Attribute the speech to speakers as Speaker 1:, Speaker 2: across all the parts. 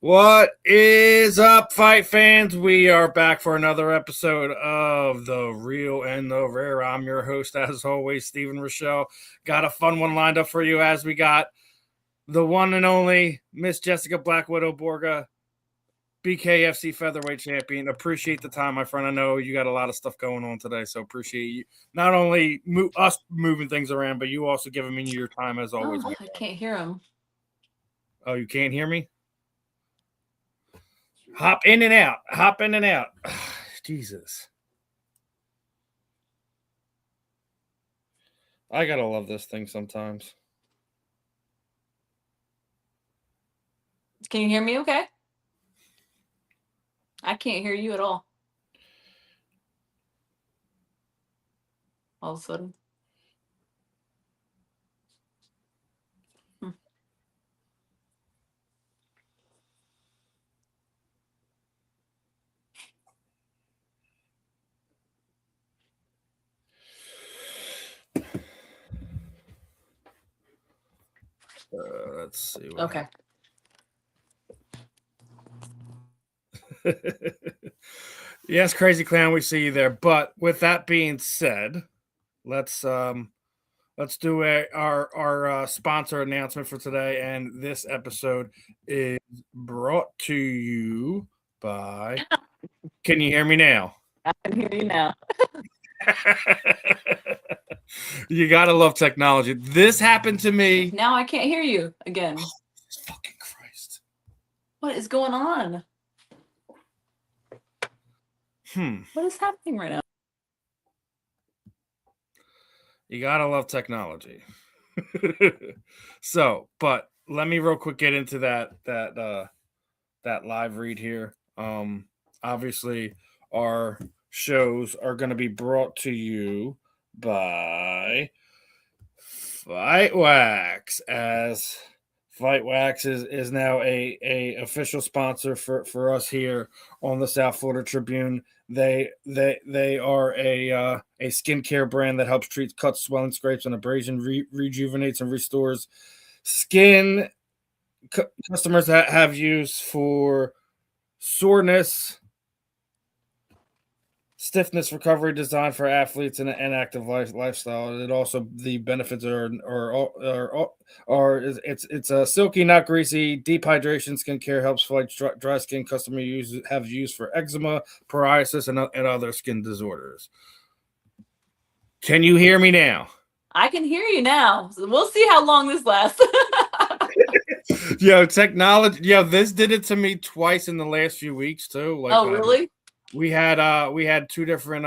Speaker 1: What is up, fight fans? We are back for another episode of The Real and the Rare. I'm your host, as always, Steven Rychel. Got a fun one lined up for you as we got the one and only Miss Jessica Black Widow Borga, BKFC Featherweight champion. Appreciate the time, my friend. I know you got a lot of stuff going on today, so appreciate you. Not only us moving things around, but you also giving me your time as always.
Speaker 2: Oh, I can't hear him.
Speaker 1: Oh, you can't hear me? Hop in and out. Hop in and out. Jesus. I gotta love this thing sometimes.
Speaker 2: Can you hear me okay? I can't hear you at all. All of a sudden.
Speaker 1: Let's see.
Speaker 2: Okay.
Speaker 1: Yes, Crazy Clown, we see you there. But with that being said, let's do our sponsor announcement for today. And this episode is brought to you by. Can you hear me now?
Speaker 2: I can hear you now.
Speaker 1: You gotta love technology. This happened to me.
Speaker 2: Now I can't hear you again.
Speaker 1: Oh, fucking Christ.
Speaker 2: What is going on? What is happening right now?
Speaker 1: You gotta love technology. So, but let me real quick get into that live read here. Obviously, our shows are going to be brought to you by Fight Wax, as Fight Wax is now a official sponsor for us here on the South Florida Tribune. They are a skincare brand that helps treat cuts, swelling, scrapes, and abrasion, rejuvenates and restores skin. Customers that have used for soreness, stiffness recovery, designed for athletes and an active lifestyle. It also, the benefits are it's a silky, not greasy, deep hydration skincare, helps fight dry skin. Customers have used for eczema, psoriasis, and other skin disorders. Can you hear me now?
Speaker 2: I can hear you now. So we'll see how long this lasts.
Speaker 1: Yo, technology. Yo, this did it to me twice in the last few weeks too. Like,
Speaker 2: oh, really?
Speaker 1: We had two different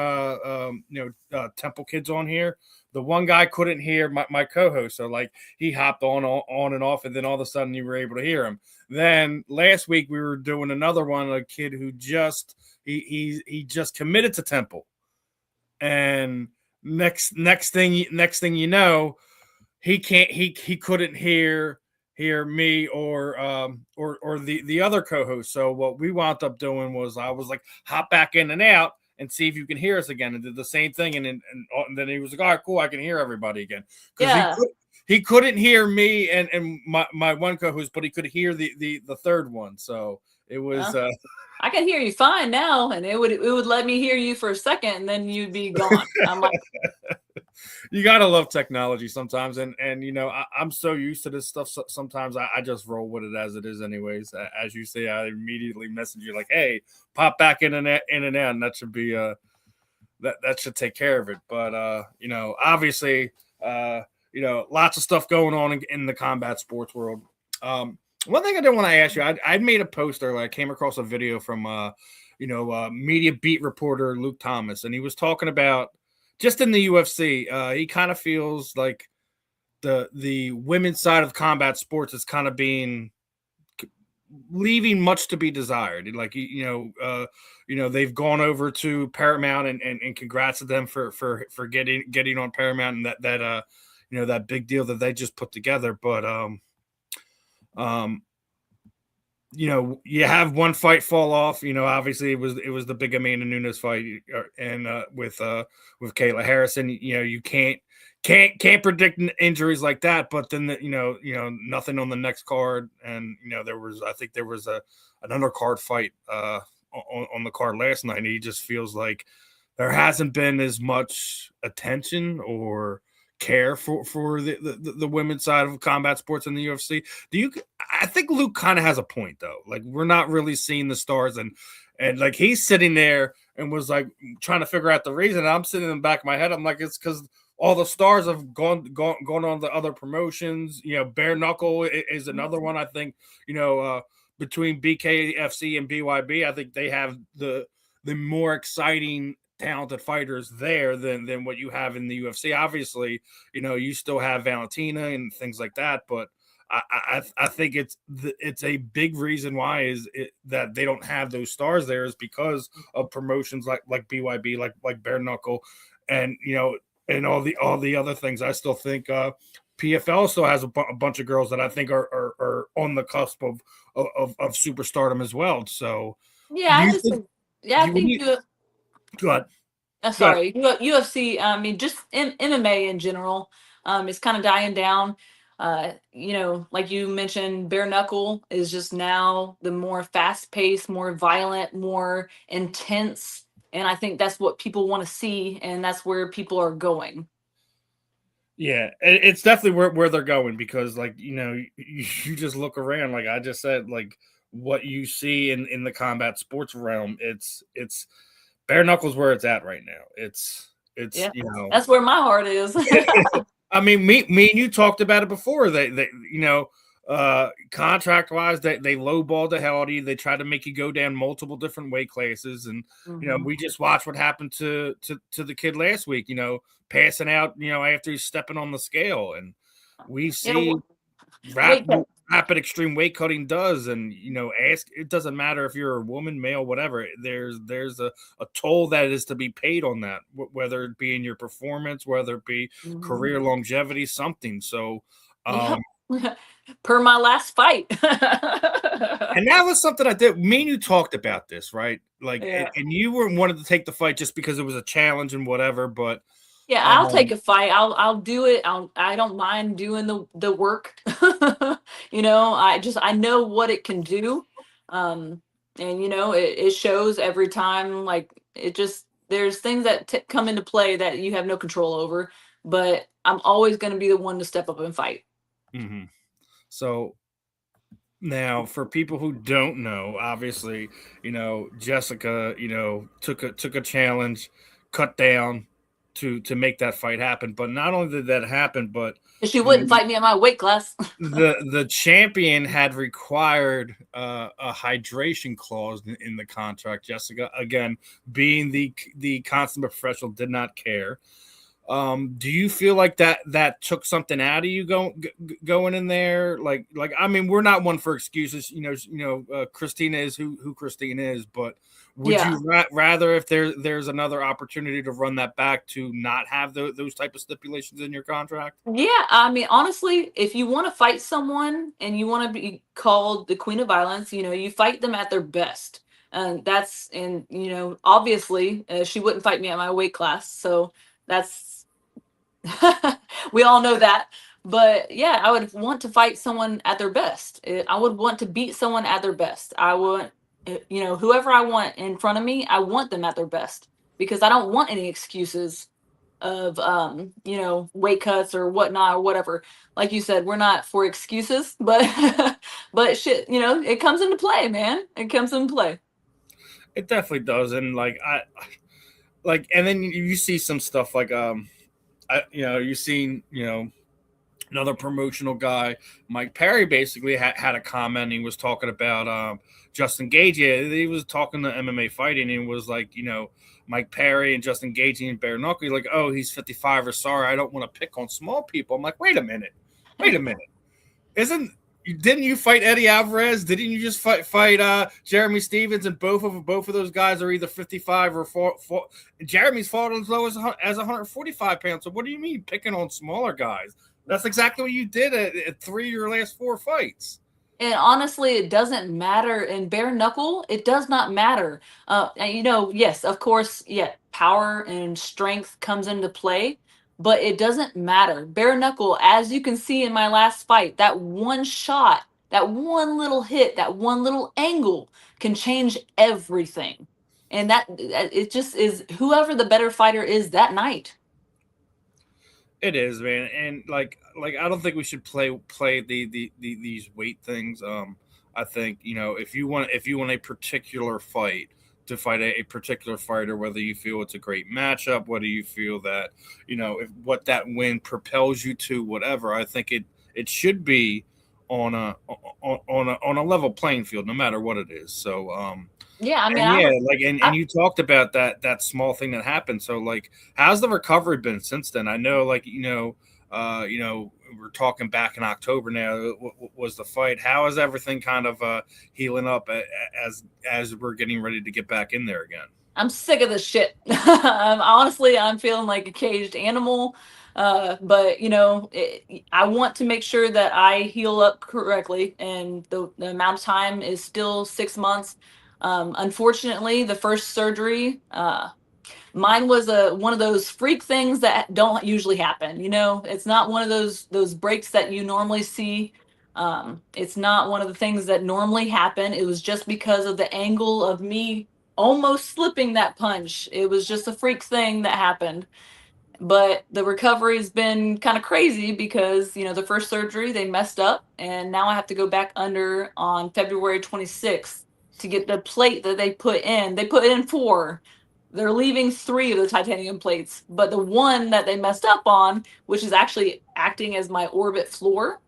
Speaker 1: Temple kids on here. The one guy couldn't hear my co-host, so like he hopped on and off, and then all of a sudden you were able to hear him. Then last week we were doing another one, a kid who just he just committed to Temple, and next thing you know, he couldn't hear me or the other co-host. So what we wound up doing was I was like, hop back in and out and see if you can hear us again, and did the same thing. And then he was like, all right, cool, I can hear everybody again.
Speaker 2: Yeah.
Speaker 1: He couldn't hear me and my one co-host, but he could hear the third one. So it was
Speaker 2: I can hear you fine now, and it would let me hear you for a second, and then you'd be gone. I'm like,
Speaker 1: you gotta love technology sometimes, and I'm so used to this stuff. So sometimes I just roll with it as it is, anyways. As you say, I immediately message you like, "Hey, pop back in and out," and that should be that should take care of it. But obviously, lots of stuff going on in the combat sports world. One thing I did want to ask you, I made a post earlier. I came across a video from media beat reporter Luke Thomas, and he was talking about just in the UFC. He kind of feels like the women's side of combat sports is kind of leaving much to be desired. Like they've gone over to Paramount, and congrats to them for getting on Paramount, and that big deal that they just put together. But you have one fight fall off. Obviously it was the big Amanda Nunes fight, and with Kayla Harrison. You can't predict injuries like that. But then nothing on the next card, and I think there was an undercard fight on the card last night. And he just feels like there hasn't been as much attention or care for the women's side of combat sports in the UFC. I think Luke kind of has a point though. Like, we're not really seeing the stars, and like, he's sitting there and was like trying to figure out the reason. And I'm sitting in the back of my head. I'm like, it's because all the stars have gone on to other promotions. Bare Knuckle is another one. I think between BKFC and BYB, I think they have the more exciting, talented fighters there than what you have in the UFC. Obviously, you still have Valentina and things like that, but I think it's a big reason why that they don't have those stars there is because of promotions like BYB, like Bare Knuckle, and and all the other things. I still think PFL still has a bunch of girls that I think are on the cusp of superstardom as well. So
Speaker 2: Yeah, I think
Speaker 1: go ahead.
Speaker 2: Sorry, UFC. I mean, just MMA in general, is kind of dying down. Like you mentioned, bare knuckle is just now the more fast paced, more violent, more intense, and I think that's what people want to see, and that's where people are going.
Speaker 1: Yeah, it's definitely where they're going, because like you just look around, like I just said, like what you see in the combat sports realm, it's bare knuckles where it's at right now. It's
Speaker 2: Yeah, that's where my heart is.
Speaker 1: I mean, me and you talked about it before. They contract wise, they lowballed the hell out of you. They tried to make you go down multiple different weight classes, and we just watched what happened to the kid last week. Passing out, after he's stepping on the scale, and we see rapid extreme weight cutting does, and it doesn't matter if you're a woman, male, whatever. There's a toll that is to be paid on that, whether it be in your performance, whether it be career longevity, something. So
Speaker 2: per my last fight.
Speaker 1: And that was something I did. Me and you talked about this, right? Like, and you wanted to take the fight just because it was a challenge and whatever, but
Speaker 2: yeah, I'll take a fight. I'll do it. I don't mind doing the work. I know what it can do. And it shows every time. Like, there's things that come into play that you have no control over, but I'm always going to be the one to step up and fight.
Speaker 1: Mm-hmm. So now, for people who don't know, obviously, Jessica, took a challenge, cut down to make that fight happen. But not only did that happen, but
Speaker 2: she wouldn't fight me in my weight class.
Speaker 1: the champion had required a hydration clause in the contract. Jessica, again, being the consummate professional, did not care. Do you feel like that took something out of you going in there? Like I mean, we're not one for excuses. Christina is who Christina is, but would you rather, if there's another opportunity to run that back, to not have those type of stipulations in your contract?
Speaker 2: Yeah, I mean, honestly, if you want to fight someone and you want to be called the queen of violence, you fight them at their best. And obviously, she wouldn't fight me at my weight class, so that's we all know that. But yeah, I would want to fight someone at their best. I would want to beat someone at their best. I want, whoever I want in front of me, I want them at their best, because I don't want any excuses of, weight cuts or whatnot or whatever. Like you said, we're not for excuses, but but shit, it comes into play, man. It comes into play.
Speaker 1: It definitely does, and and then you see some stuff like you've seen, another promotional guy, Mike Perry, basically had a comment. He was talking about Justin Gaethje. He was talking to MMA fighting, and was like, Mike Perry and Justin Gaethje and bare knuckle. Like, oh, he's 55, or sorry, I don't want to pick on small people. I'm like, wait a minute. Didn't you fight Eddie Alvarez? Didn't you just fight Jeremy Stevens? And both of those guys are either 55 or 4. Jeremy's fought as low as 145 pounds. So what do you mean picking on smaller guys? That's exactly what you did at 3 of your last 4 fights.
Speaker 2: And honestly, it doesn't matter in bare knuckle. It does not matter. And yes, of course, yeah, power and strength comes into play, but it doesn't matter. Bare knuckle, as you can see in my last fight, that one shot, that one little hit, that one little angle can change everything. And that it just is whoever the better fighter is that night.
Speaker 1: It is, man, and like I don't think we should play these weight things. I think if you want a particular fight to fight a particular fighter, whether you feel it's a great matchup, whether you feel that if what that win propels you to whatever, I think it should be on a level playing field, no matter what it is. So
Speaker 2: Yeah, I mean,
Speaker 1: and
Speaker 2: I
Speaker 1: yeah,
Speaker 2: would.
Speaker 1: like and you talked about that small thing that happened. So like, how's the recovery been since then? I know, like we're talking back in October now. Was the fight? How is everything kind of healing up as we're getting ready to get back in there again?
Speaker 2: I'm sick of this shit. Honestly, I'm feeling like a caged animal. But I want to make sure that I heal up correctly, and the amount of time is still 6 months. Unfortunately, the first surgery, mine was a one of those freak things that don't usually happen. It's not one of those breaks that you normally see. It's not one of the things that normally happen. It was just because of the angle of me almost slipping that punch. It was just a freak thing that happened. But the recovery has been kind of crazy because, the first surgery they messed up, and now I have to go back under on February 26th to get the plate that they put in. They put in four. They're leaving three of the titanium plates, but the one that they messed up on, which is actually acting as my orbit floor.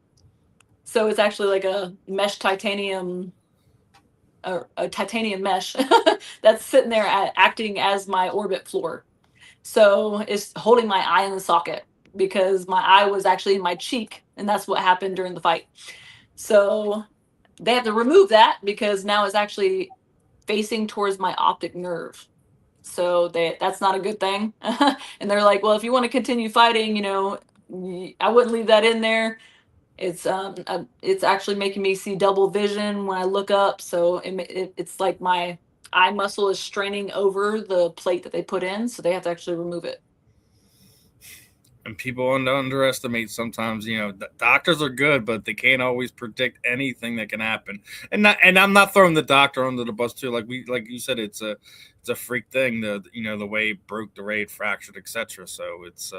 Speaker 2: So it's actually like a mesh titanium, a titanium mesh that's sitting there acting as my orbit floor. So it's holding my eye in the socket because my eye was actually in my cheek, and that's what happened during the fight. So they have to remove that because now it's actually facing towards my optic nerve. So that's not a good thing. And they're like, well, if you want to continue fighting, I wouldn't leave that in there. It's actually making me see double vision when I look up. So it's like my eye muscle is straining over the plate that they put in, so they have to actually remove it.
Speaker 1: And people underestimate sometimes. Doctors are good, but they can't always predict anything that can happen. And I'm not throwing the doctor under the bus too. Like you said, it's a freak thing. The way it broke, the way it fractured, etc. So it's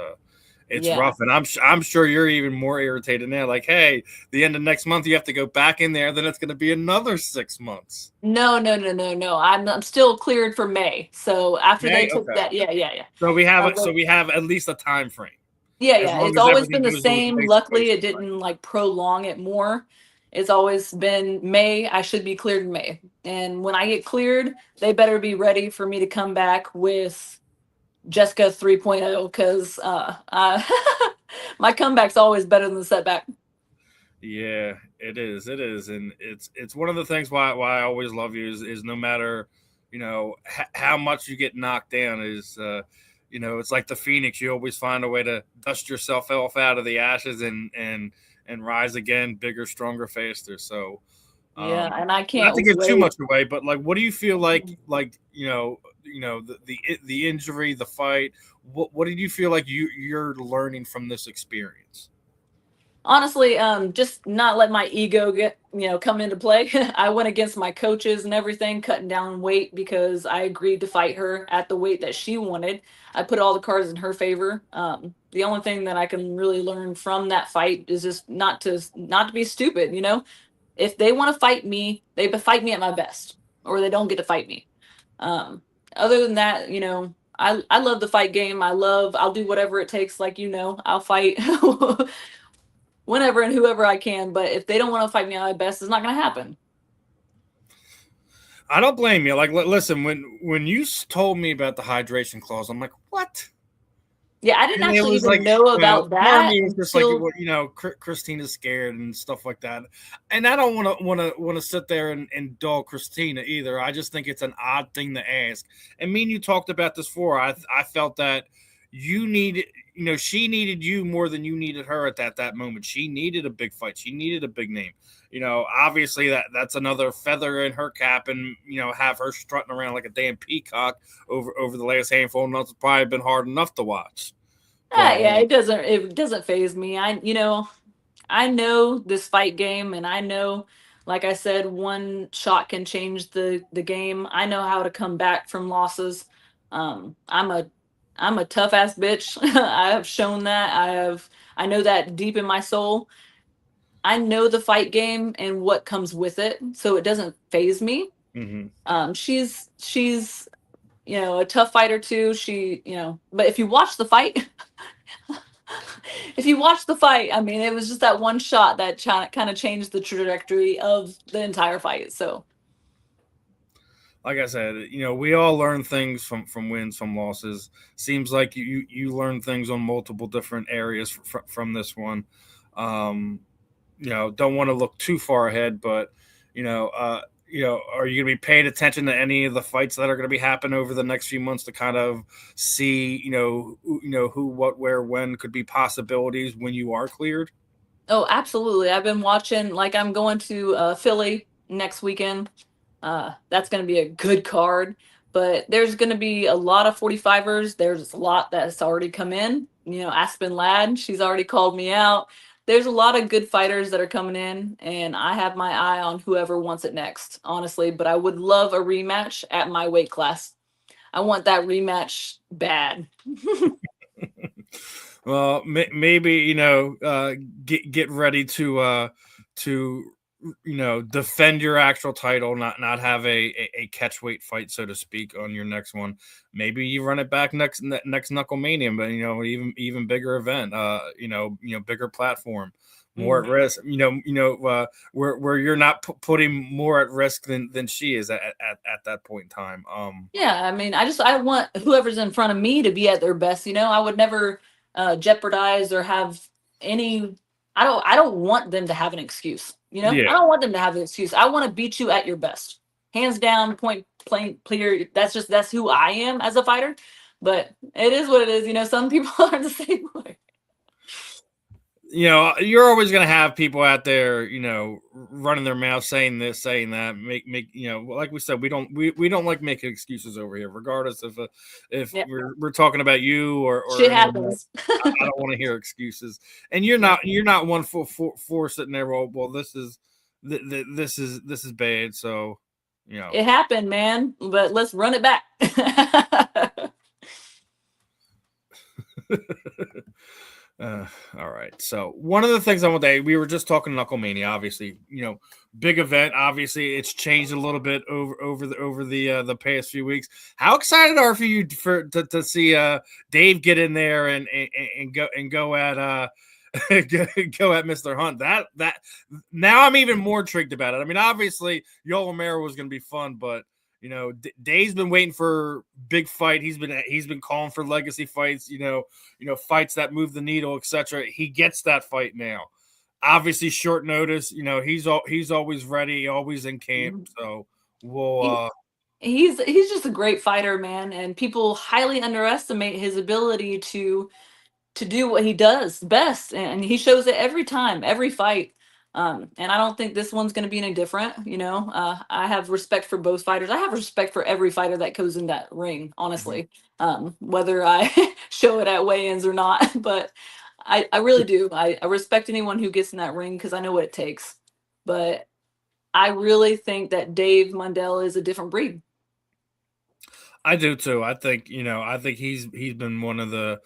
Speaker 2: Yeah.
Speaker 1: rough, and I'm sure you're even more irritated now. Like, hey, the end of next month, you have to go back in there. Then it's going to be another 6 months.
Speaker 2: No, no, no, no, no. I'm still cleared for May. So after they
Speaker 1: May,
Speaker 2: took
Speaker 1: okay.
Speaker 2: that, yeah, yeah, yeah.
Speaker 1: So we have
Speaker 2: But
Speaker 1: we have at least a time frame.
Speaker 2: yeah,
Speaker 1: As
Speaker 2: yeah.
Speaker 1: long
Speaker 2: It's
Speaker 1: as
Speaker 2: always
Speaker 1: everything
Speaker 2: been the
Speaker 1: goes the
Speaker 2: same.
Speaker 1: way it's
Speaker 2: Luckily,
Speaker 1: supposed
Speaker 2: it
Speaker 1: to.
Speaker 2: didn't like prolong it more. It's always been May. I should be cleared in May. And when I get cleared, they better be ready for me to come back with Jessica 3.0 because my comeback's always better than the setback.
Speaker 1: Yeah, it is. It is, and it's one of the things why I always love you is no matter how much you get knocked down is it's like the phoenix. You always find a way to dust yourself off out of the ashes and rise again, bigger, stronger, faster. So
Speaker 2: Yeah, and I
Speaker 1: not
Speaker 2: can't
Speaker 1: to give too
Speaker 2: wait.
Speaker 1: much away, but like, what do you feel like the injury, the fight? What did you feel like you're learning from this experience?
Speaker 2: Honestly, just not let my ego get come into play. I went against my coaches and everything, cutting down weight because I agreed to fight her at the weight that she wanted. I put all the cards in her favor. The only thing that I can really learn from that fight is just not to be stupid. If they want to fight me, they fight me at my best, or they don't get to fight me. Um, Other than that, I love the fight game. I'll do whatever it takes. Like I'll fight whenever and whoever I can. But if they don't want to fight me at my best, it's not going to happen.
Speaker 1: I don't blame you. Like, listen, when you told me about the hydration clause, I'm like, what?
Speaker 2: Yeah, I didn't
Speaker 1: And it
Speaker 2: actually
Speaker 1: was
Speaker 2: even
Speaker 1: like,
Speaker 2: know about
Speaker 1: part of
Speaker 2: that
Speaker 1: me was just like,
Speaker 2: until.
Speaker 1: Christina's scared and stuff like that. And I don't want to sit there and dog Christina either. I just think it's an odd thing to ask. And me and you talked about this before. I felt that you needed, she needed you more than you needed her at that moment. She needed a big fight. She needed a big name. Obviously that's another feather in her cap, and have her strutting around like a damn peacock over the last handful of months. It's probably been hard enough to watch. But
Speaker 2: Yeah, it doesn't phase me. I know this fight game, and I know, like I said, one shot can change the game. I know how to come back from losses. I'm a tough ass bitch. I have shown that. I know that deep in my soul. I know the fight game and what comes with it, so it doesn't phase me.
Speaker 1: mm-hmm.
Speaker 2: She's a tough fighter too. But if you watch the fight, if you watch the fight, I mean, it was just that one shot that kind of changed the trajectory of the entire fight. So,
Speaker 1: like I said, we all learn things from wins, from losses. Seems like you learn things on multiple different areas from this one. Don't want to look too far ahead, but are you going to be paying attention to any of the fights that are going to be happening over the next few months to kind of see, who, what, where, when could be possibilities when you are cleared?
Speaker 2: oh, absolutely. I've been watching. Like, I'm going to Philly next weekend. That's going to be a good card. But there's going to be a lot of 45ers. There's a lot that's already come in. Aspen Ladd, she's already called me out. There's a lot of good fighters that are coming in, and I have my eye on whoever wants it next, honestly. But I would love a rematch at my weight class. I want that rematch bad.
Speaker 1: Well, maybe get ready to defend your actual title, not have a catch weight fight, so to speak, on your next one. Maybe you run it back next Knucklemania, but even bigger event, bigger platform, more at risk, where you're not putting more at risk than she is at that point in time.
Speaker 2: Yeah, I mean, I want whoever's in front of me to be at their best. I would never jeopardize or have any. I don't want them to have an excuse.
Speaker 1: Yeah.
Speaker 2: I don't want them to have an excuse. I want to beat you at your best, hands down, point plain clear. That's who I am as a fighter. But it is what it is. Some people are the same way.
Speaker 1: You're always going to have people out there, running their mouth, saying this, saying that, make, like we said, we don't like making excuses over here, regardless of if
Speaker 2: Yeah.
Speaker 1: we're talking about you or
Speaker 2: Shit happens.
Speaker 1: I don't want to hear excuses. And you're not one for sitting there. Well, this is bad. So,
Speaker 2: It happened, man, but let's run it back.
Speaker 1: All right. So one of the things I want to, we were just talking Knucklemania, obviously, big event. Obviously, it's changed a little bit over the past few weeks. How excited are you to see Dave get in there and go at go at Mr. Hunt? That now I'm even more intrigued about it. I mean, obviously, Yoel Romero was going to be fun, but Dave's been waiting for big fight. He's been calling for legacy fights, fights that move the needle, etc. He gets that fight now. Obviously, short notice. He's always ready, always in camp. So we'll.
Speaker 2: He's just a great fighter, man, and people highly underestimate his ability to do what he does best, and he shows it every time, every fight. And I don't think this one's going to be any different. I have respect for both fighters. I have respect for every fighter that goes in that ring, honestly, whether I show it at weigh-ins or not. But I really do. I respect anyone who gets in that ring because I know what it takes. But I really think that Dave Mundell is a different breed.
Speaker 1: I do too. I think he's been one of the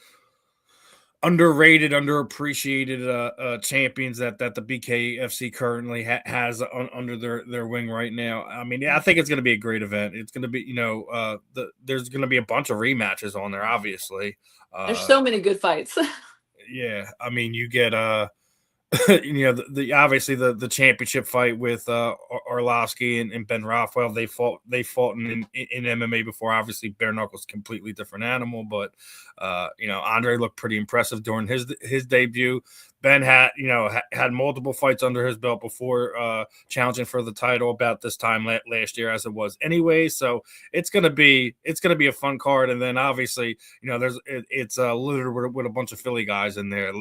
Speaker 1: underrated, underappreciated champions that the BKFC currently has under their wing right now. I mean, I think it's going to be a great event. It's going to be, there's going to be a bunch of rematches on there, obviously.
Speaker 2: There's so many good fights.
Speaker 1: Yeah, I mean, you get the obviously the championship fight with Arlovsky and Ben Rothwell. They fought in MMA before. Obviously, bare knuckles completely different animal, but Andre looked pretty impressive during his debut. Ben had had multiple fights under his belt before challenging for the title about this time last year, as it was anyway. So it's gonna be a fun card, and then obviously it's littered with a bunch of Philly guys in there.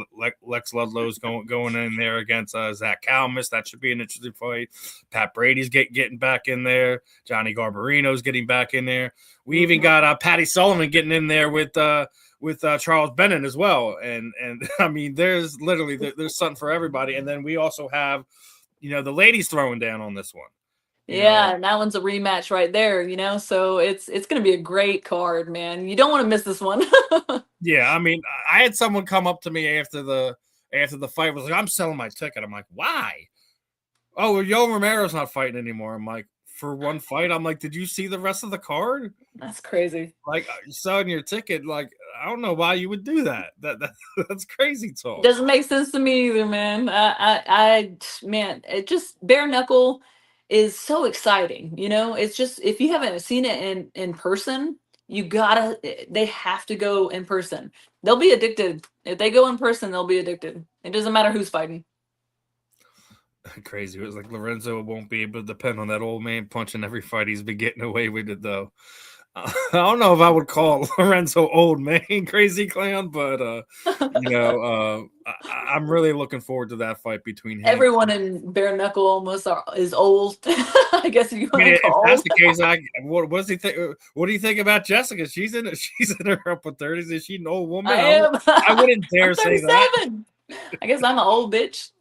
Speaker 1: Lex Ludlow's going in there against Zach Calmus. That should be an interesting fight. Pat Brady's getting back in there. Johnny Garbarino's getting back in there. We even got Patty Sullivan getting in there with Charles Bennett as well. And I mean, there's something for everybody. And then we also have, the ladies throwing down on this one.
Speaker 2: And that one's a rematch right there, so it's going to be a great card, man. You don't want to miss this one.
Speaker 1: Yeah. I mean, I had someone come up to me after the fight, was like, I'm selling my ticket. I'm like, why? Oh, well, Yo Romero's not fighting anymore. I'm like, for one fight? I'm like, did you see the rest of the card?
Speaker 2: That's crazy.
Speaker 1: Like, selling your ticket, like, I don't know why you would do that. That's crazy talk.
Speaker 2: Doesn't make sense to me either, man. Man, it just bare knuckle is so exciting. It's just, if you haven't seen it in person, they have to go in person. They'll be addicted. If they go in person, they'll be addicted. It doesn't matter who's fighting.
Speaker 1: Crazy. It was like Lorenzo won't be able to depend on that old man punching every fight. He's been getting away with it, though. I don't know if I would call Lorenzo old man, crazy clown, but I'm really looking forward to that fight between him.
Speaker 2: Everyone in bare knuckle almost is old. I guess if you want to call.
Speaker 1: If that's the case, what does he think? What do you think about Jessica? She's in her upper 30s. Is she an old woman? I wouldn't dare say that.
Speaker 2: I guess I'm an old bitch.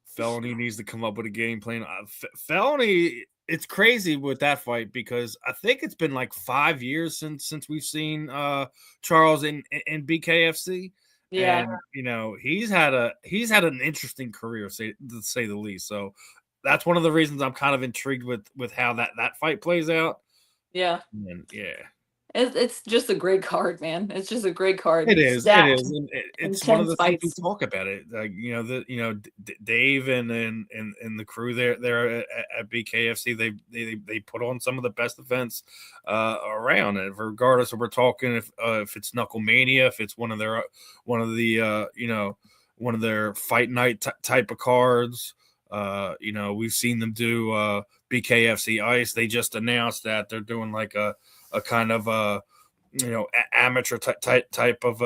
Speaker 1: Felony needs to come up with a game plan. Felony, it's crazy with that fight because I think it's been like 5 years since we've seen Charles in BKFC.
Speaker 2: Yeah,
Speaker 1: and he's had an interesting career, to say the least. So that's one of the reasons I'm kind of intrigued with how that fight plays out.
Speaker 2: Yeah,
Speaker 1: and
Speaker 2: It's just a great card, man. It's just a great card.
Speaker 1: It is. And it's one of the
Speaker 2: fights.
Speaker 1: things we talk about it. Like Dave and the crew there at BKFC, they put on some of the best events around. And regardless if we're talking if it's Knucklemania, if it's one of their fight night type of cards. We've seen them do BKFC Ice. They just announced that they're doing like a kind of amateur type of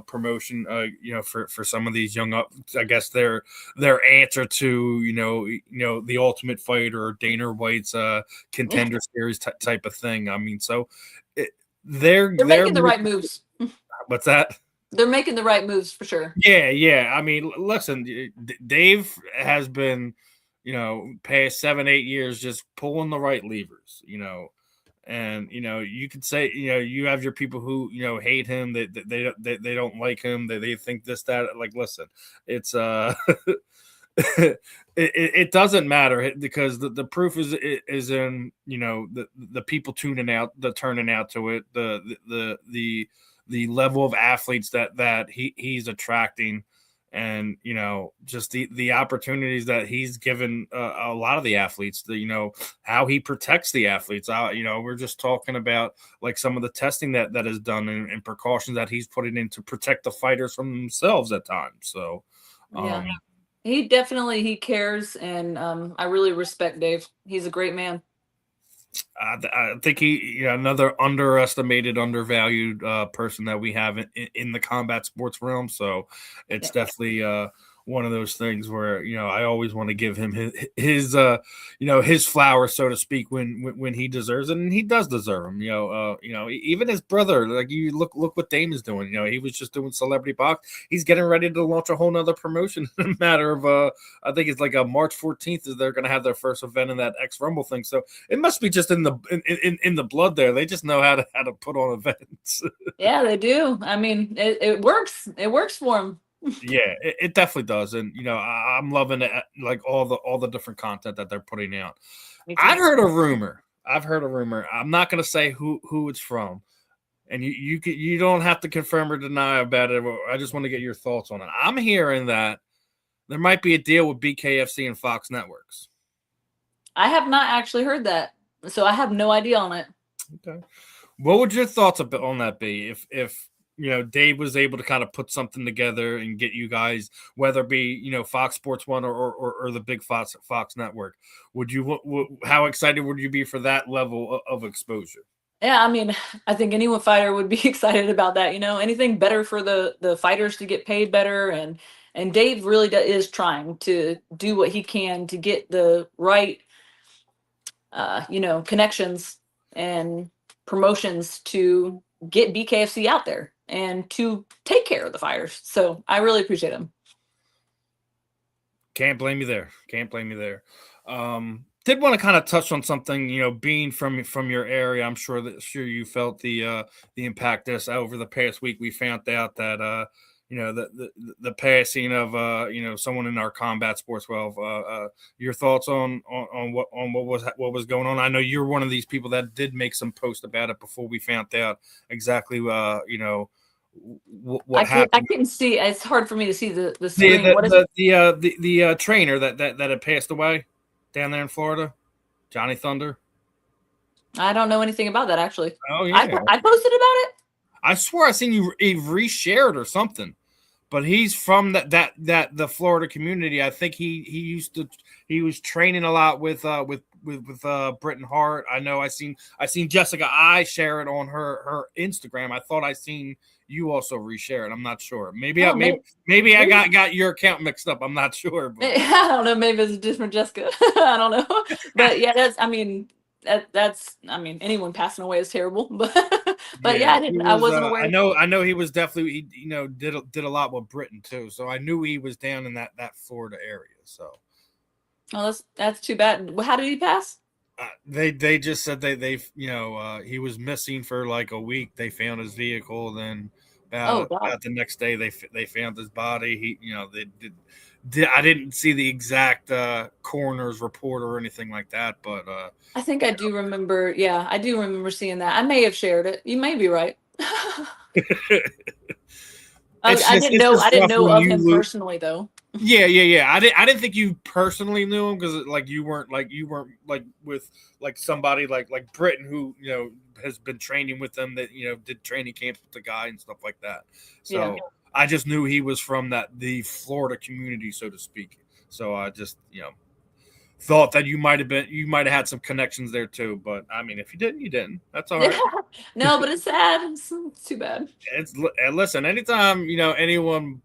Speaker 1: promotion for some of these young up. I guess their answer to the Ultimate Fighter or Dana White's Contender Series type of thing. I mean, so they're
Speaker 2: making the right moves.
Speaker 1: What's that?
Speaker 2: They're making the right moves for sure.
Speaker 1: Yeah. I mean, listen, Dave has been, past 7-8 years just pulling the right levers, and you could say, you have your people who hate him, they don't like him, they think this, that. Like, listen, it's it doesn't matter because the proof is in the people turning out to it, the level of athletes that he's attracting, and just the opportunities that he's given a lot of the athletes, how he protects the athletes. We're just talking about like some of the testing that is done and precautions that he's putting in to protect the fighters from themselves at times. So
Speaker 2: he definitely cares, and I really respect Dave. He's a great man.
Speaker 1: I think he, another underestimated, undervalued person that we have in the combat sports realm. So it's definitely one of those things where I always want to give him his flowers, so to speak, when he deserves it, and he does deserve them. Even his brother, like, you look what Dame is doing. He was just doing Celebrity Box. He's getting ready to launch a whole nother promotion in a matter of I think it's like a March 14th is they're going to have their first event in that X Rumble thing. So it must be just in the blood there. They just know how to put on events.
Speaker 2: Yeah, they do. I mean, it works. It works for them.
Speaker 1: Yeah, it definitely does, and I'm loving it, like all the different content that they're putting out. I've heard a rumor. I'm not going to say who it's from, and you don't have to confirm or deny about it. I just want to get your thoughts on it. I'm hearing that there might be a deal with BKFC and Fox Networks.
Speaker 2: I have not actually heard that, so I have no idea on it.
Speaker 1: Okay. What would your thoughts on that be if Dave was able to kind of put something together and get you guys, whether it be Fox Sports 1 or the big Fox network? Would you how excited would you be for that level of exposure?
Speaker 2: Yeah, I mean, I think any fighter would be excited about that. Anything better for the fighters to get paid better, and Dave really is trying to do what he can to get the right connections and promotions to get BKFC out there and to take care of the fighters. So I really appreciate him.
Speaker 1: Can't blame you there. Did want to kind of touch on something, being from your area. I'm sure you felt the impact this over the past week. We found out that the passing of someone in our combat sports world. Your thoughts on what was going on? I know you're one of these people that did make some post about it before we found out exactly what happened.
Speaker 2: I couldn't see. It's hard for me to see the screen.
Speaker 1: The trainer that had passed away down there in Florida, Johnny Thunder.
Speaker 2: I don't know anything about that, actually.
Speaker 1: Oh yeah,
Speaker 2: I posted about it.
Speaker 1: I swore I seen you reshared or something. But he's from the Florida community. I think he was training a lot with Britton Hart. I know I seen Jessica I share it on her Instagram. I thought I seen you also reshare it. I'm not sure. Maybe I got your account mixed up. I'm not sure. But.
Speaker 2: I don't know. Maybe it's a different Jessica. I don't know. But yeah, that's anyone passing away is terrible. But yeah, I wasn't aware.
Speaker 1: I know he was definitely did a lot with Britain too. So I knew he was down in that Florida area. So.
Speaker 2: Oh, that's too bad. How did he pass?
Speaker 1: They just said they he was missing for like a week. They found his vehicle, then about the next day they found his body. I didn't see the exact coroner's report or anything like that, but
Speaker 2: I think I do remember. Yeah, I do remember seeing that. I may have shared it. You may be right. I didn't know of him personally, though.
Speaker 1: Yeah. I didn't think you personally knew him because you weren't with somebody like Britton who has been training with them that did training camps with the guy and stuff like that. So I just knew he was from the Florida community, so to speak. So I just thought that you might have had some connections there too. But I mean, if you didn't, you didn't. That's all right.
Speaker 2: No, but it's sad. It's too bad.
Speaker 1: Listen. Anytime anyone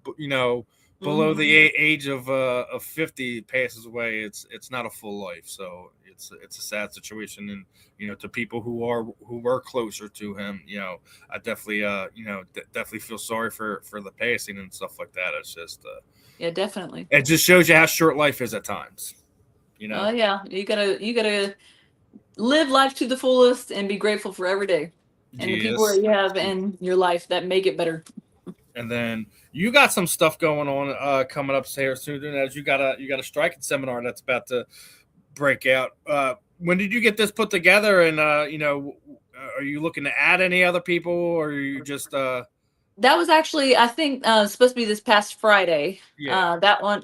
Speaker 1: below the age of 50 passes away, it's not a full life. So it's a sad situation, and to people who were closer to him, I definitely definitely feel sorry for the passing and stuff like that. It's just
Speaker 2: yeah, definitely.
Speaker 1: It just shows you how short life is at times.
Speaker 2: Oh yeah, you gotta live life to the fullest and be grateful for every day and the people that you have in your life that make it better.
Speaker 1: And then you got some stuff going on coming up here soon. As you got a striking seminar that's about to break out. When did you get this put together? And are you looking to add any other people, or are you just?
Speaker 2: That was actually, I think, supposed to be this past Friday.
Speaker 1: Yeah.
Speaker 2: That one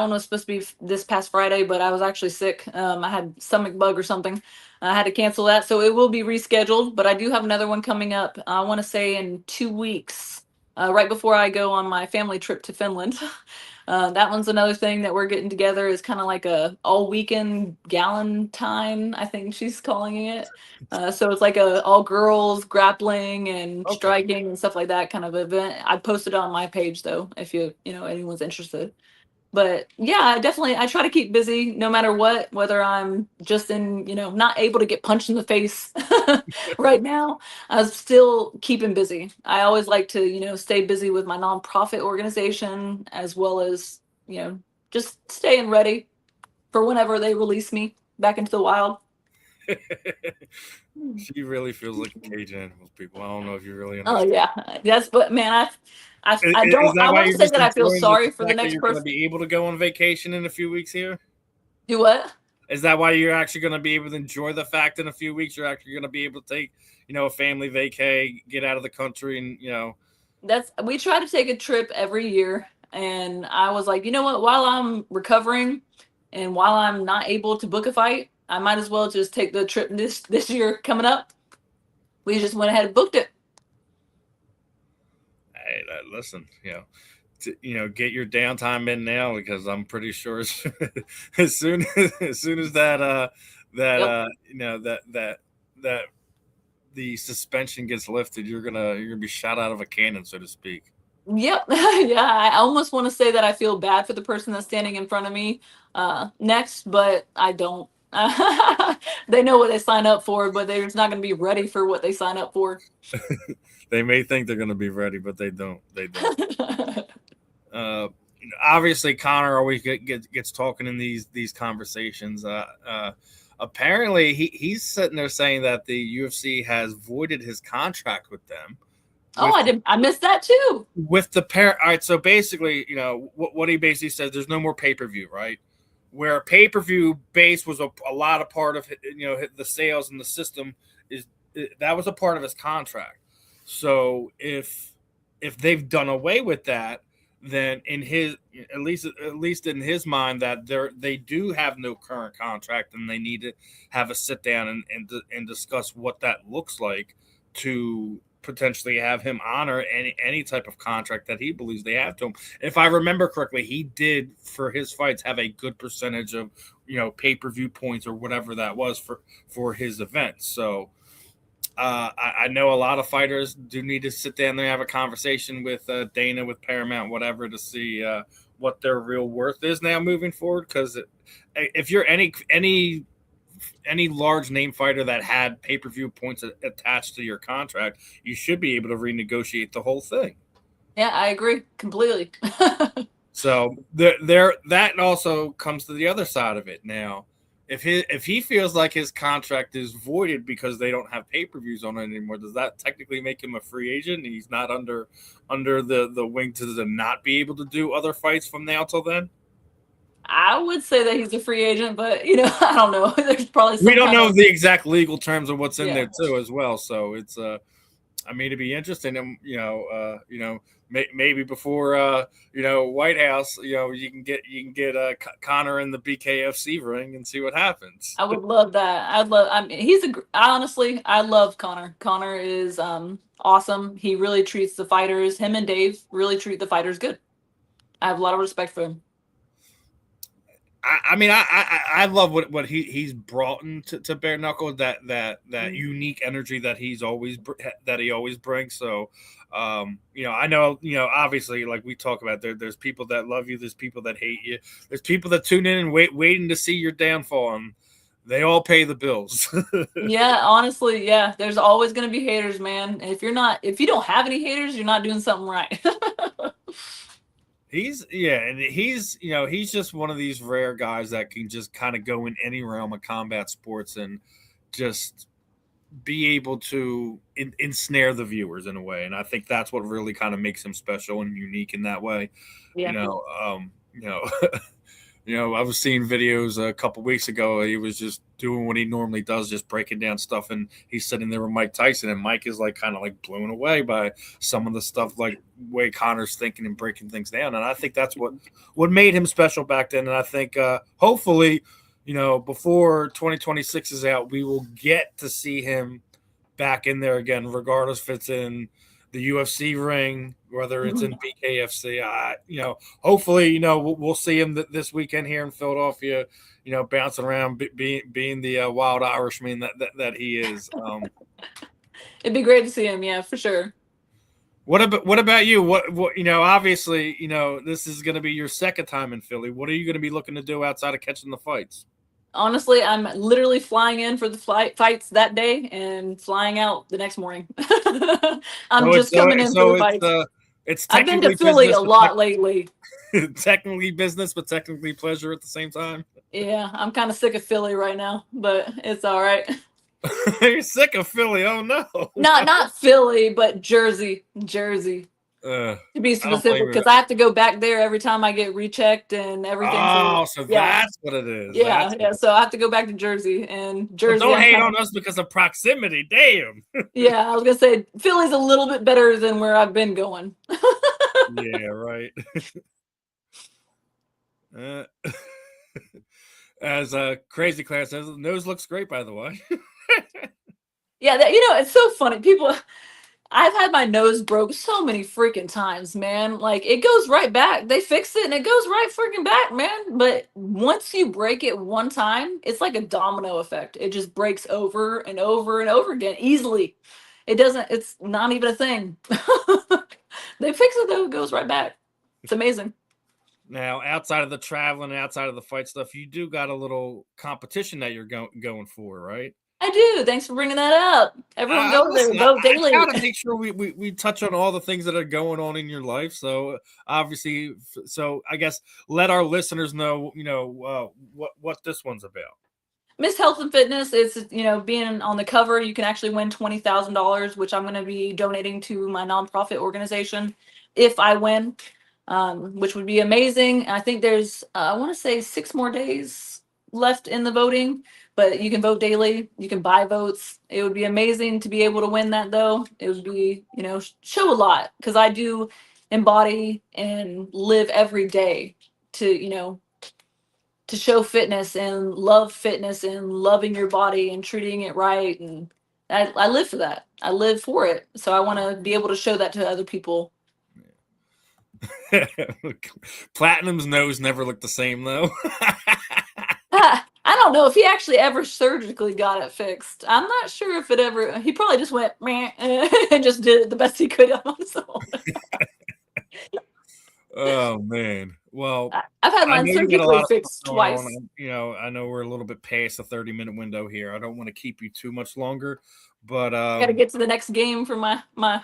Speaker 2: was supposed to be this past Friday, but I was actually sick. I had stomach bug or something. I had to cancel that, so it will be rescheduled. But I do have another one coming up. I want to say in 2 weeks, right before I go on my family trip to Finland. That one's another thing that we're getting together. Is kind of like a all weekend Galentine, I think she's calling it. So it's like a all girls grappling and striking and stuff like that kind of event. I posted it on my page though, if anyone's interested. But yeah, I try to keep busy no matter what, whether I'm just in, not able to get punched in the face right now. I'm still keeping busy. I always like to, stay busy with my nonprofit organization as well as, just staying ready for whenever they release me back into the wild.
Speaker 1: She really feels like a cage animal, people. I don't know if you really
Speaker 2: understand. Oh yeah, but man, I want to say that I feel sorry for the next person.
Speaker 1: Going to be able to go on vacation in a few weeks here.
Speaker 2: Do what?
Speaker 1: Is that why you're actually going to be able to enjoy the fact in a few weeks you're actually going to be able to take, a family vacay, get out of the country, and
Speaker 2: we try to take a trip every year. And I was like, you know what? While I'm recovering and while I'm not able to book a fight, I might as well just take the trip this year coming up. We just went ahead and booked it.
Speaker 1: Hey, listen, get your downtime in now, because I'm pretty sure as soon as that
Speaker 2: Yep.
Speaker 1: that the suspension gets lifted, you're gonna be shot out of a cannon, so to speak.
Speaker 2: Yep. Yeah, I almost want to say that I feel bad for the person that's standing in front of me next, but I don't. They know what they sign up for, but they're just not going to be ready for what they sign up for.
Speaker 1: They may think they're gonna be ready, but they don't. They don't. Obviously, Connor always gets talking in these conversations. Apparently, he's sitting there saying that the UFC has voided his contract with them.
Speaker 2: Oh, I missed that too.
Speaker 1: With the pair. All right, so basically, what he basically says, there's no more pay-per-view, right? Where pay-per-view base was a lot of part of the sales and the system that was a part of his contract. So if they've done away with that, then in his at least in his mind, that they do have no current contract, and they need to have a sit down and discuss what that looks like to potentially have him honor any type of contract that he believes they have to him. If I remember correctly, he did for his fights have a good percentage of pay-per-view points or whatever that was for his events. So I know a lot of fighters do need to sit down there and have a conversation with Dana, with Paramount, whatever, to see what their real worth is now moving forward. Because if you're any large name fighter that had pay-per-view points attached to your contract, you should be able to renegotiate the whole thing.
Speaker 2: Yeah, I agree completely.
Speaker 1: So that also comes to the other side of it now. If he feels like his contract is voided because they don't have pay-per-views on it anymore, does that technically make him a free agent? He's not under the wing to not be able to do other fights from now till then?
Speaker 2: I would say that he's a free agent, but I don't know. There's probably
Speaker 1: We don't know the exact legal terms of what's in there too, as well. So it's it'd be interesting. Maybe before White House, you can get Connor in the BKFC ring and see what happens.
Speaker 2: I would love that. I mean, honestly, I love Connor. Connor is awesome. He really treats the fighters. Him and Dave really treat the fighters good. I have a lot of respect for him.
Speaker 1: I love what he's brought into bare knuckle, that unique energy that he always brings. So I know, obviously, like we talk about, there's people that love you, there's people that hate you, there's people that tune in and waiting to see your downfall, and they all pay the bills.
Speaker 2: Yeah, honestly, yeah. There's always going to be haters, man. If you don't have any haters, you're not doing something right.
Speaker 1: He's just one of these rare guys that can just kind of go in any realm of combat sports and just be able to ensnare the viewers in a way. And I think that's what really kind of makes him special and unique in that way.
Speaker 2: Yeah.
Speaker 1: I was seeing videos a couple weeks ago. He was just doing what he normally does, just breaking down stuff. And he's sitting there with Mike Tyson, and Mike is kind of blown away by some of the stuff, way Connor's thinking and breaking things down. And I think that's what made him special back then. And I think hopefully, before 2026 is out, we will get to see him back in there again, regardless if it's in the UFC ring, whether it's in BKFC. Hopefully, we'll see him this weekend here in Philadelphia, bouncing around, being the wild Irishman that he is.
Speaker 2: It'd be great to see him, yeah, for sure.
Speaker 1: What about you? What obviously, this is going to be your second time in Philly. What are you going to be looking to do outside of catching the fights?
Speaker 2: Honestly, I'm literally flying in for the fights that day and flying out the next morning. I'm just coming in for the fights. I've been to Philly a lot lately.
Speaker 1: Technically business, but technically pleasure at the same time.
Speaker 2: Yeah, I'm kind of sick of Philly right now, but it's all right.
Speaker 1: You're sick of Philly? Oh no!
Speaker 2: Not Philly, but Jersey. To be specific, because I have to go back there every time I get rechecked and everything.
Speaker 1: Oh, so that's what it is.
Speaker 2: Yeah. So I have to go back to Jersey, and Jersey.
Speaker 1: Well, don't hate on us because of proximity. Damn.
Speaker 2: Yeah, I was gonna say Philly's a little bit better than where I've been going.
Speaker 1: Yeah, right. Uh, as Crazy Class says, the nose looks great, by the way.
Speaker 2: Yeah, it's so funny. People, I've had my nose broke so many freaking times, man. Like it goes right back. They fix it and it goes right freaking back, man. But once you break it one time, it's like a domino effect. It just breaks over and over and over again easily. It doesn't, it's not even a thing. They fix it though, it goes right back. It's amazing.
Speaker 1: Now, outside of the traveling, outside of the fight stuff, you do got a little competition that you're going for, right?
Speaker 2: I do. Thanks for bringing that up. Everyone go there,
Speaker 1: Listen,
Speaker 2: vote
Speaker 1: I
Speaker 2: daily.
Speaker 1: gotta make sure we touch on all the things that are going on in your life. So obviously, so I guess let our listeners know, what this one's about.
Speaker 2: Miss Health and Fitness, it's, being on the cover, you can actually win $20,000, which I'm going to be donating to my nonprofit organization if I win, which would be amazing. I think there's, I want to say 6 more days left in the voting, but you can vote daily. You can buy votes. It would be amazing to be able to win that, though. It would be, show a lot because I do embody and live every day to, to show fitness and love fitness and loving your body and treating it right. And I live for that. I live for it. So I want to be able to show that to other people.
Speaker 1: Platinum's nose never looked the same though.
Speaker 2: I don't know if he actually ever surgically got it fixed. I'm not sure if it ever, he probably just went meh, and just did the best he could on his own.
Speaker 1: Oh man. Well,
Speaker 2: I've had
Speaker 1: I
Speaker 2: mine
Speaker 1: know you got a lot
Speaker 2: surgically
Speaker 1: of
Speaker 2: fixed
Speaker 1: stuff going
Speaker 2: twice.
Speaker 1: on. I know we're a little bit past the 30-minute window here. I don't want to keep you too much longer, but
Speaker 2: I got to get to the next game for my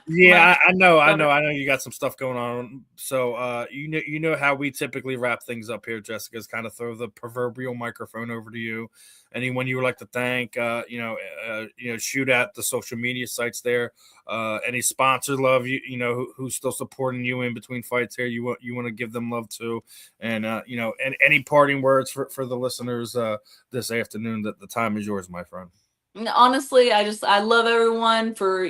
Speaker 1: yeah, I know
Speaker 2: daughter.
Speaker 1: you got some stuff going on. So you know how we typically wrap things up here, Jessica, is kind of throw the proverbial microphone over to you. Anyone you would like to thank, shoot at the social media sites there. Any sponsor love, who's still supporting you in between fights here, you want to give them love too. And and any parting words for the listeners this afternoon. That the time is yours, my friend.
Speaker 2: Honestly, I love everyone for,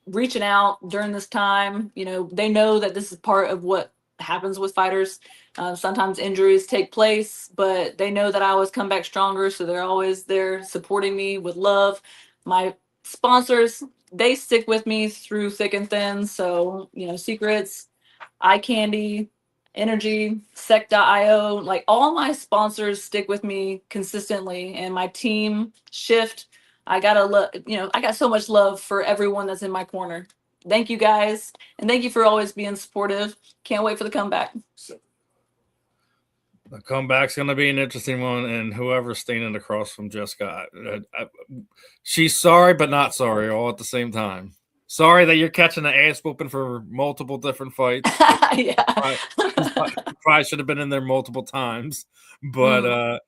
Speaker 2: reaching out during this time. They know that this is part of what happens with fighters. Sometimes injuries take place, but they know that I always come back stronger. So they're always there supporting me with love. My sponsors, they stick with me through thick and thin. So, Secrets, Eye Candy, Energy, Sec.io, like all my sponsors stick with me consistently, and my team Shift. I gotta look, I got so much love for everyone that's in my corner. Thank you guys, and thank you for always being supportive. Can't wait for the comeback.
Speaker 1: The comeback's going to be an interesting one, and whoever's standing across from Jessica, she's sorry but not sorry all at the same time. Sorry that you're catching the ass whooping for multiple different fights.
Speaker 2: Yeah.
Speaker 1: Probably should have been in there multiple times, but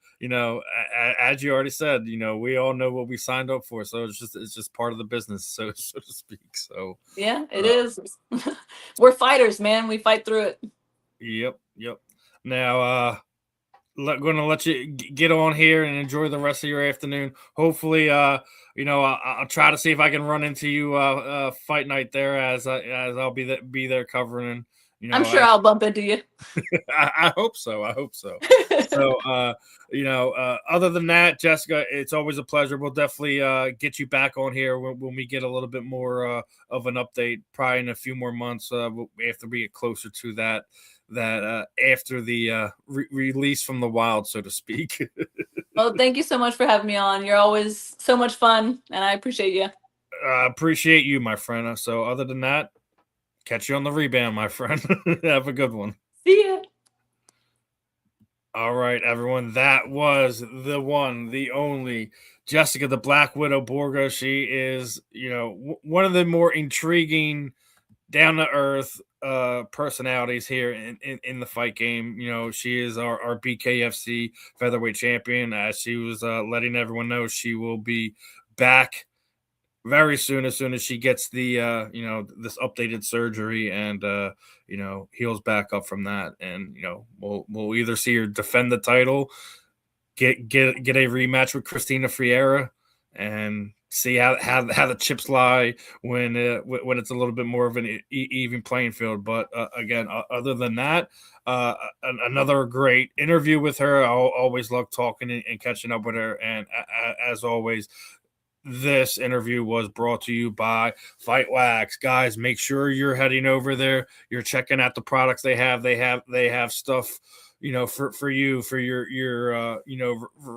Speaker 1: as you already said, we all know what we signed up for, so it's just part of the business, so to speak. So
Speaker 2: yeah, it is. We're fighters, man. We fight through it.
Speaker 1: Yep. Now, going to let you get on here and enjoy the rest of your afternoon. Hopefully, I'll try to see if I can run into you fight night there as I'll be there covering.
Speaker 2: I'm sure I'll bump into you.
Speaker 1: I hope so. So, other than that, Jessica, it's always a pleasure. We'll definitely get you back on here when we get a little bit more of an update, probably in a few more months after we get closer to that after the release from the wild, so to speak.
Speaker 2: Well, thank you so much for having me on. You're always so much fun, and I appreciate you.
Speaker 1: I appreciate you, my friend. So other than that, catch you on the rebound, my friend. Have a good one.
Speaker 2: See ya.
Speaker 1: All right, everyone. That was the one, the only Jessica the Black Widow Borga. She is, one of the more intriguing, down to earth personalities here in the fight game. She is our BKFC featherweight champion. As she was letting everyone know, she will be back very soon, as soon as she gets the this updated surgery and heals back up from that. And we'll either see her defend the title, get a rematch with Christina Ferea, and see how the chips lie when it's a little bit more of an even playing field. But again, other than that, another great interview with her. I always love talking and catching up with her. And as always, this interview was brought to you by Fight Wax. Guys, make sure you're heading over there. You're checking out the products they have. They have stuff, for you, for your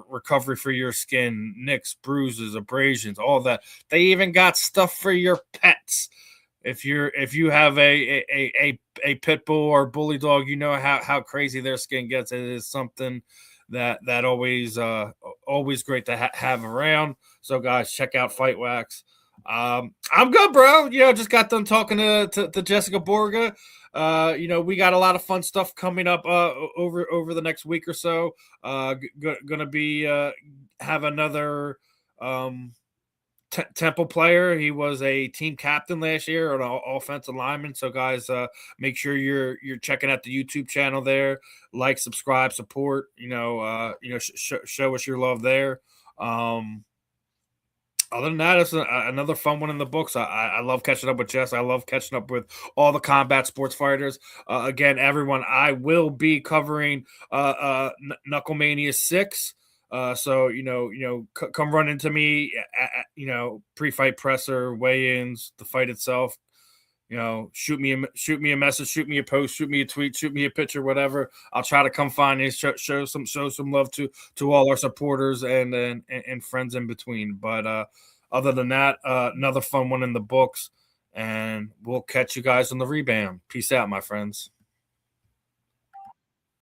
Speaker 1: recovery for your skin, nicks, bruises, abrasions, all that. They even got stuff for your pets. If you have a pit bull or bully dog, you know how crazy their skin gets. It is something that always great to have around. So guys, check out Fight Wax. I'm good, bro. Just got done talking to Jessica Borga. We got a lot of fun stuff coming up over the next week or so. Gonna be have another Temple player. He was a team captain last year, an offensive lineman. So guys, make sure you're checking out the YouTube channel there. Like, subscribe, support. Show us your love there. Other than that, it's another fun one in the books. I love catching up with Jess. I love catching up with all the combat sports fighters. Again, everyone, I will be covering Knucklemania 6. So come run into me at pre-fight presser, weigh-ins, the fight itself. Shoot me a message, shoot me a post, shoot me a tweet, shoot me a picture, whatever. I'll try to come find you, show some love to all our supporters and friends in between. But other than that, another fun one in the books, and we'll catch you guys on the rebound. Peace out, my friends.